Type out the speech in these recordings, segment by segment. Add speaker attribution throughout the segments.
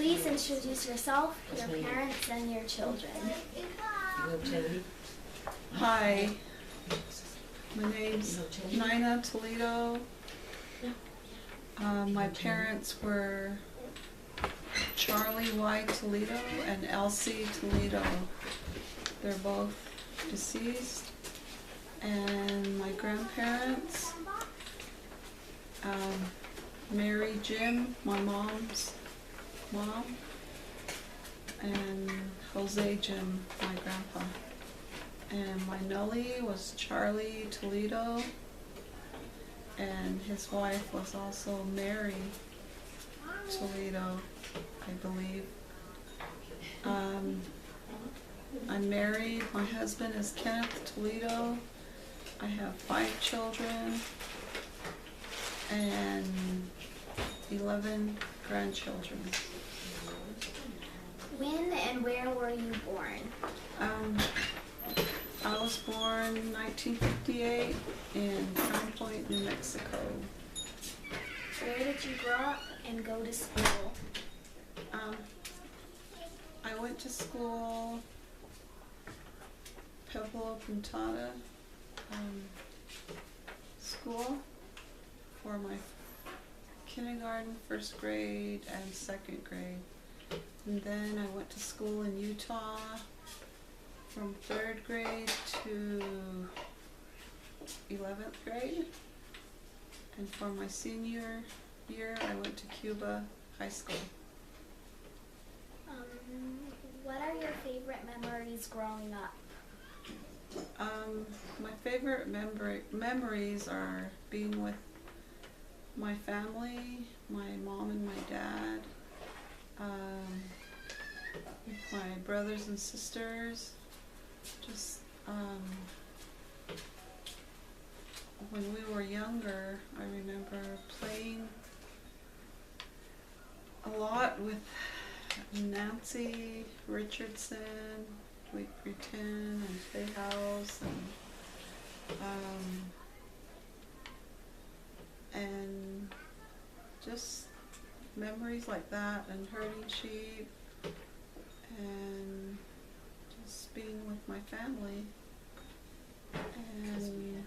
Speaker 1: Please introduce yourself, your parents, and your children.
Speaker 2: Hi, my name's Nina Toledo. My parents were Charlie Y. Toledo and Elsie Toledo. They're both deceased. And my grandparents, Mary Jim, my mom's mom, and Jose Jim, my grandpa. And my Nully was Charlie Toledo, and his wife was also Mary Toledo, I believe. I'm married. My husband is Kenneth Toledo. I have 5 children and 11 grandchildren.
Speaker 1: When and where were you born?
Speaker 2: I was born in 1958 in Crown Point, New Mexico.
Speaker 1: Where did you grow up and go to school?
Speaker 2: I went to school, Pueblo Puntada school for my kindergarten, 1st grade, and 2nd grade. And then I went to school in Utah from 3rd grade to 11th grade. And for my senior year, I went to Cuba High School.
Speaker 1: What are your favorite memories growing up?
Speaker 2: My favorite memories are being with my family, my mom and my dad, with my brothers and sisters. Just when we were younger, I remember playing a lot with Nancy Richardson. We'd pretend and play house and just memories like that, and herding sheep and just being with my family. And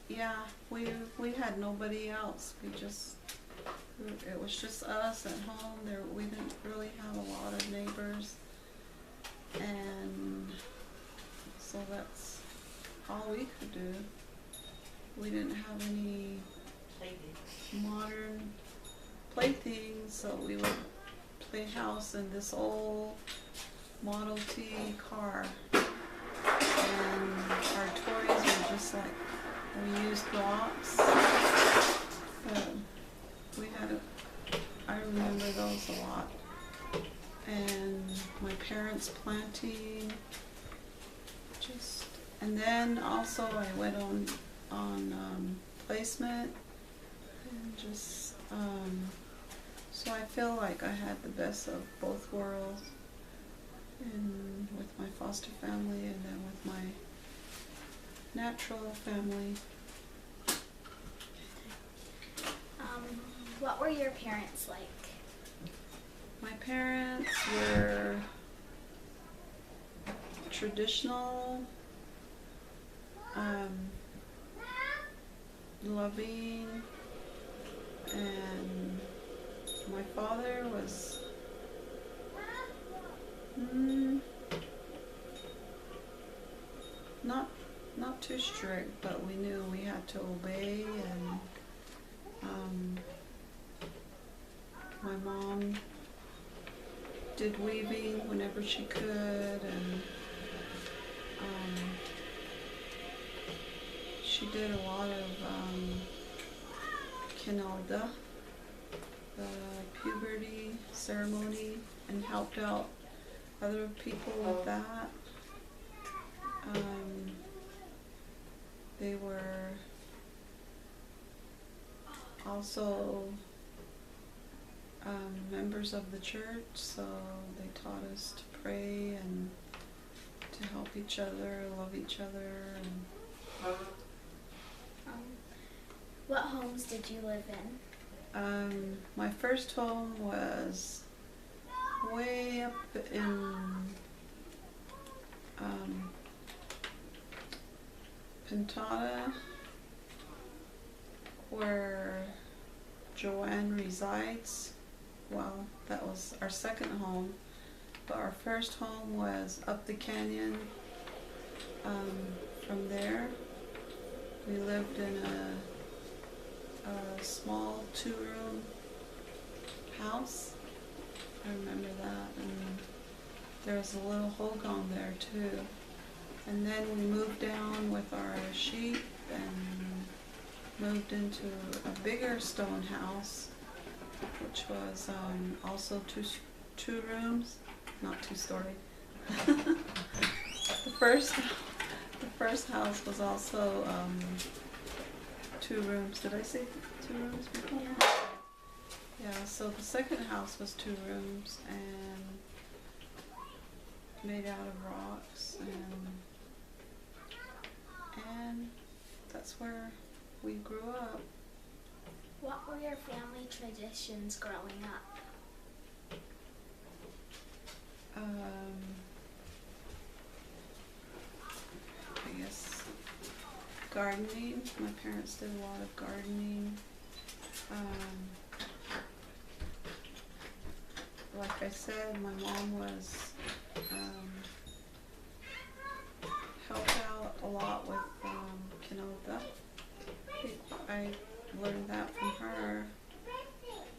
Speaker 2: yeah, we had nobody else. It was just us at home. We didn't really have a lot of neighbors, and so that's all we could do. We didn't have any modern playthings, so we would play house in this old Model T car, and our toys were just like, we used blocks. I remember those a lot. And my parents planting, and then also I went on placement, and so I feel like I had the best of both worlds, and with my foster family and then with my natural family.
Speaker 1: What were your parents like?
Speaker 2: My parents were traditional, loving, and my father was not too strict, but we knew we had to obey, and my mom did weaving whenever she could, and she did a lot of Kinalda, the puberty ceremony, and helped out other people with that. They were also members of the church, so they taught us to pray and to help each other, love each other. And
Speaker 1: what homes did you live in?
Speaker 2: my first home was way up in Pentata, where Joanne resides. Well, that was our second home, but our first home was up the canyon. From there, we lived in a small 2-room house. I remember that, and there was a little hogan there too. And then we moved down with our sheep and moved into a bigger stone house, which was also two rooms, not 2-story. The first house was also 2 rooms. Did I say 2 rooms before? Yeah, so the second house was 2 rooms and made out of rocks, and that's where we grew up.
Speaker 1: What were your family traditions growing up?
Speaker 2: I guess gardening. My parents did a lot of gardening. Like I said, my mom was helped out a lot with Kinota. I learned that from her,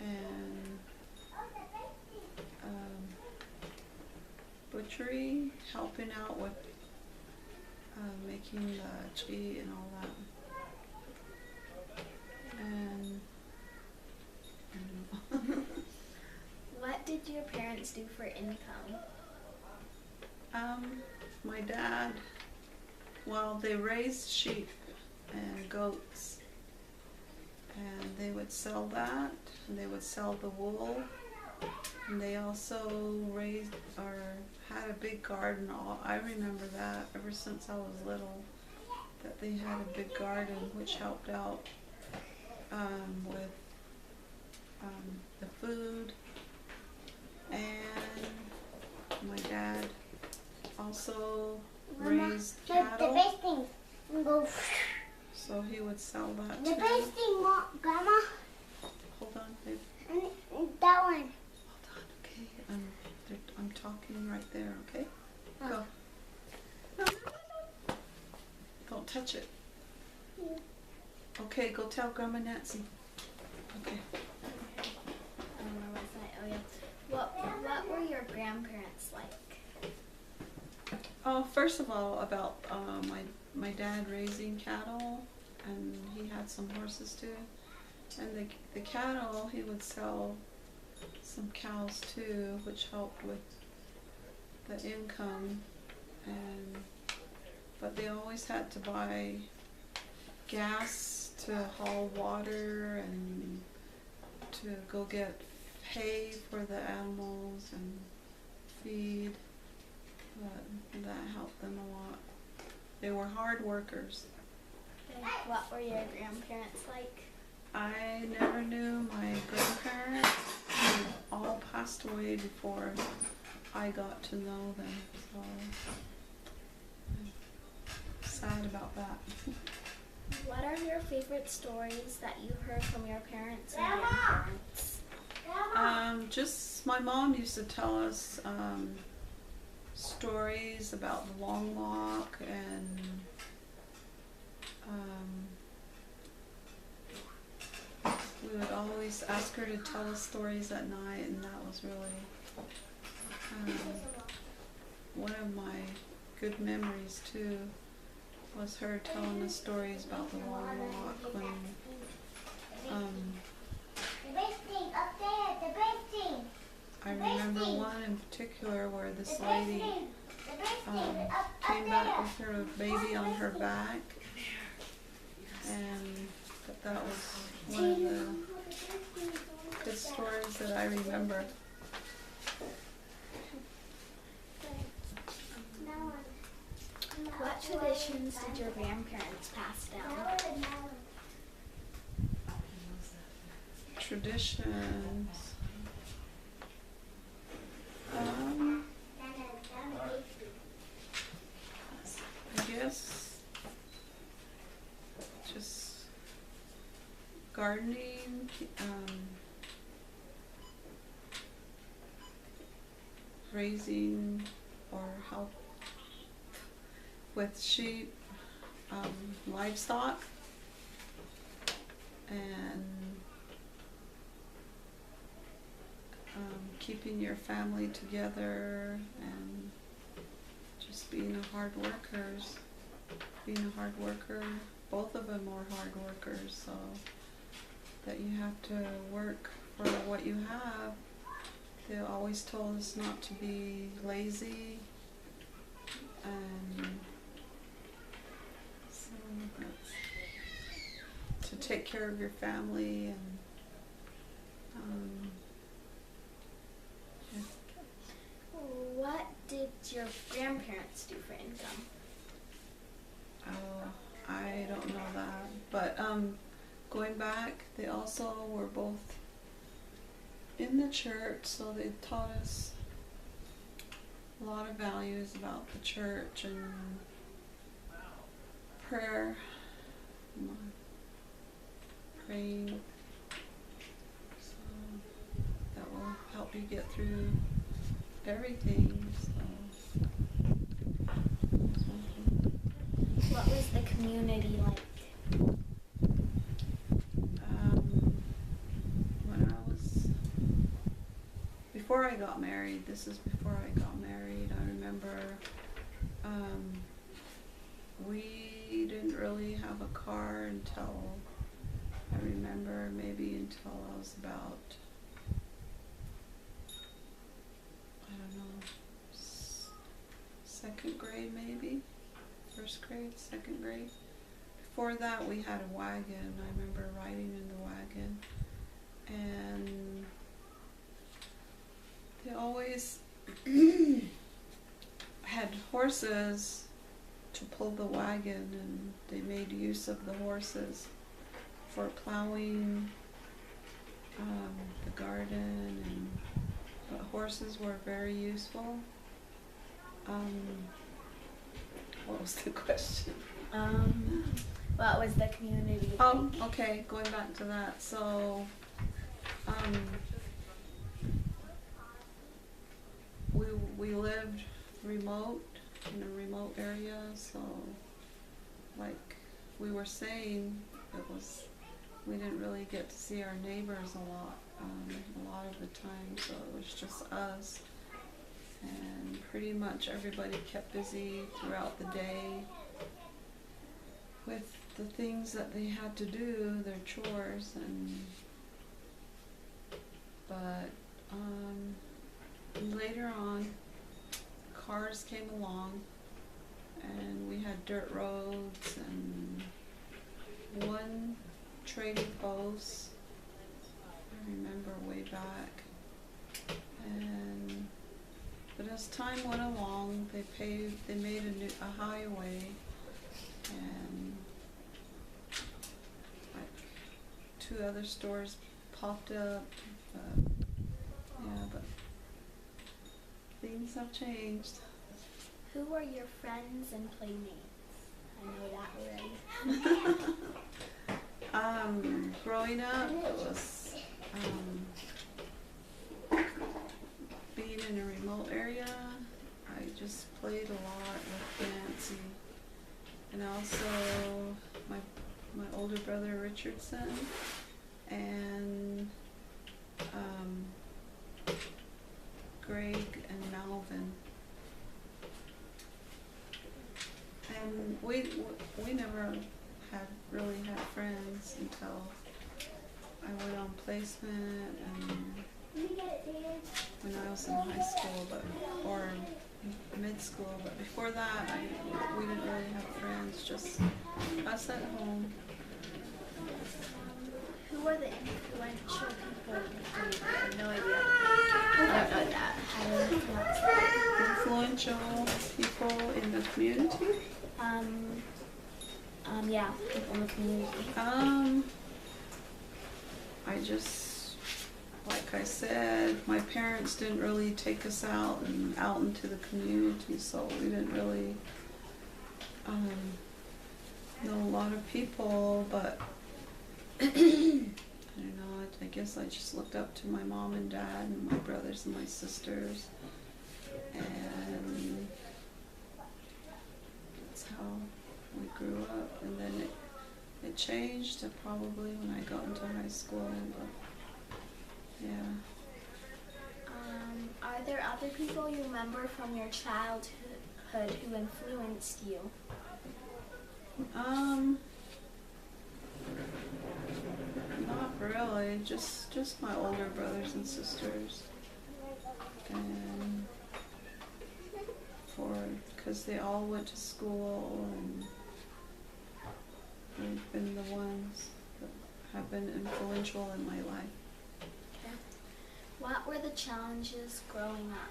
Speaker 2: and butchery, helping out with making the chi and all that. And I don't know.
Speaker 1: What did your parents do for income?
Speaker 2: My dad, well, they raised sheep and goats, and they would sell that, and they would sell the wool, and they also raised or had a big garden. I remember that ever since I was little, that they had a big garden, which helped out with the food. And my dad also raised cattle, so he would sell that too.
Speaker 3: The best thing, Grandma.
Speaker 2: Hold on, babe.
Speaker 3: And that one.
Speaker 2: Hold on, okay. I'm talking right there, okay?
Speaker 3: Oh.
Speaker 2: Go. No. Don't touch it. Okay, go tell Grandma Nancy. Okay.
Speaker 1: What were your grandparents like?
Speaker 2: Oh, first of all, about my dad raising cattle, and he had some horses too. And the cattle, he would sell some cows too, which helped with the income. But they always had to buy gas to haul water and to go get hay for the animals and feed. But that helped them a lot. They were hard workers.
Speaker 1: And what were your grandparents like?
Speaker 2: I never knew my grandparents. They all passed away before I got to know them. So I'm sad about that.
Speaker 1: What are your favorite stories that you heard from your parents and grandparents?
Speaker 2: Just my mom used to tell us stories about the long walk, and we would always ask her to tell us stories at night, and that was really one of my good memories too, was her telling us stories about the long walk when
Speaker 3: The best thing up there, the best thing.
Speaker 2: I remember one in particular where this
Speaker 3: The best
Speaker 2: lady
Speaker 3: thing. The best thing up
Speaker 2: came
Speaker 3: there.
Speaker 2: back with her baby on her back, and that was one of the good stories that I remember.
Speaker 1: What traditions did your grandparents pass down?
Speaker 2: Traditions. Um, I guess just gardening, raising or help with sheep, livestock, and keeping your family together, and just being a hard workers. Being a hard worker, both of them are hard workers, so that you have to work for what you have. They always told us not to be lazy, and so that's to take care of your family, and yeah.
Speaker 1: What did your grandparents do for income?
Speaker 2: Oh, I don't know that, but going back, they also were both in the church, so they taught us a lot of values about the church and prayer, praying, so that will help you get through everything. So.
Speaker 1: What was the community like?
Speaker 2: Before I got married, this is before I got married, I remember we didn't really have a car until, I remember maybe until I was about, I don't know, second grade maybe, first grade, second grade. Before that we had a wagon. I remember riding in the wagon, and they always had horses to pull the wagon, and they made use of the horses for plowing the garden, and but horses were very useful. What was the question?
Speaker 1: What was the community like?
Speaker 2: Oh, okay, going back to that. So, we lived remote, in a remote area, so like we were saying, we didn't really get to see our neighbors a lot of the time, so it was just us, and pretty much everybody kept busy throughout the day with the things that they had to do, their chores, but later on, cars came along, and we had dirt roads and one trading post. I remember way back, but as time went along, they made a highway, and like 2 other stores popped up. But things have changed.
Speaker 1: Who were your friends and playmates? I know that already.
Speaker 2: Growing up, it was being in a remote area. I just played a lot with Nancy, and also my older brother Richardson, and Greg and Malvin. And we never really had friends until I went on placement and when I was in high school, or mid school. But before that, we didn't really have friends. Just us at home.
Speaker 1: Who were the influential people in the community? I have no idea. I don't know that. How do you pronounce that?
Speaker 2: Influential people in the community?
Speaker 1: Yeah, people in the community.
Speaker 2: I just, like like I said, my parents didn't really take us out into the community, so we didn't really know a lot of people, but I don't know, I guess I just looked up to my mom and dad and my brothers and my sisters, and that's how we grew up. And then it changed probably when I got into high school, but yeah.
Speaker 1: Are there other people you remember from your childhood who influenced you?
Speaker 2: Not really, just my older brothers and sisters, and because they all went to school, and they've been the ones that have been influential in my life.
Speaker 1: Okay. What were the challenges growing up?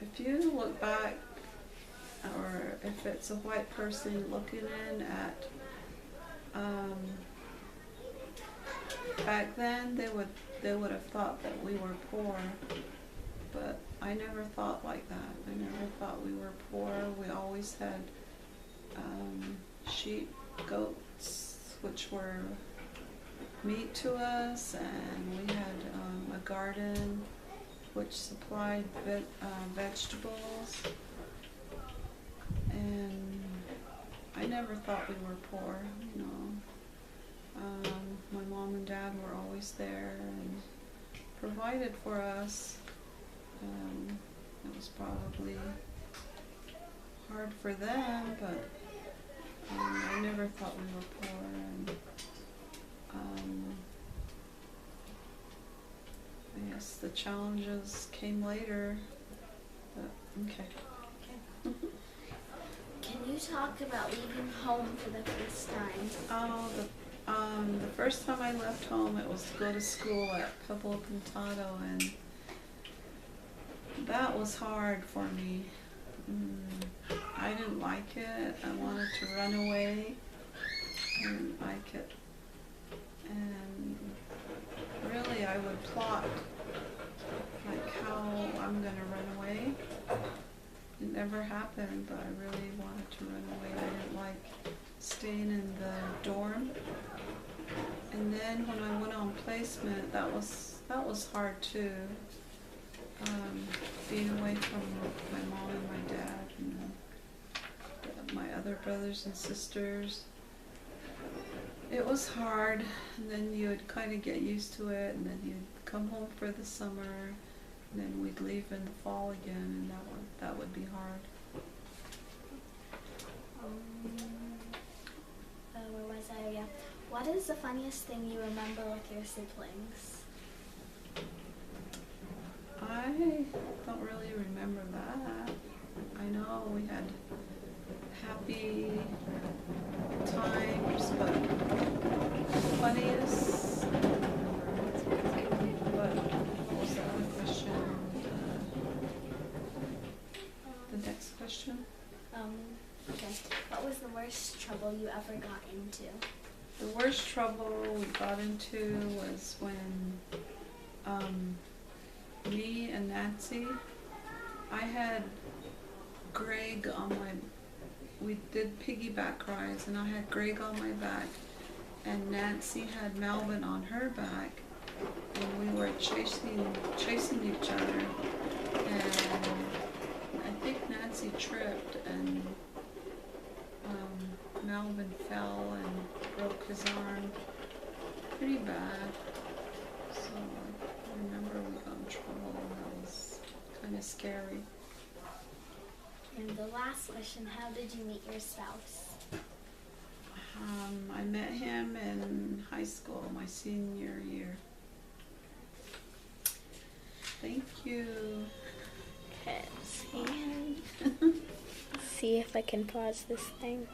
Speaker 2: If you look back, or if it's a white person looking in at, back then they would have thought that we were poor, but I never thought like that. I never thought we were poor. We always had sheep, goats, which were meat to us, and we had a garden which supplied vegetables, and I never thought we were poor, you know. My mom and dad were always there and provided for us. It was probably hard for them, but I never thought we were poor, and I guess the challenges came later, but okay.
Speaker 1: Can you talk about leaving home for the first time?
Speaker 2: The first time I left home, it was to go to school at Pueblo Pintado, and that was hard for me. I didn't like it. I wanted to run away. I didn't like it. And really, I would plot like how I'm gonna run away. It never happened, but I really wanted to run away. I didn't like staying in the dorm. And then when I went on placement, that was hard too. Being away from my mom and my dad and my other brothers and sisters. It was hard, and then you would kind of get used to it, and then you'd come home for the summer, and then we'd leave in the fall again, and that would be hard.
Speaker 1: Where was I? Yeah. What is the funniest thing you remember with your siblings?
Speaker 2: I don't really remember that. I know we had happy times, but funniest. But what was the other question? The next question?
Speaker 1: Okay. What was the worst trouble you ever got into?
Speaker 2: The worst trouble we got into was when me and Nancy, I had Greg on we did piggyback rides, and I had Greg on my back, and Nancy had Melvin on her back, and we were chasing each other, and I think Nancy tripped, and Melvin fell and broke his arm pretty bad. So I remember we got in trouble, and that was kind of scary.
Speaker 1: And the last question, how did you meet your spouse?
Speaker 2: I met him in high school, my senior year. Thank you.
Speaker 1: Okay, see if I can pause this thing.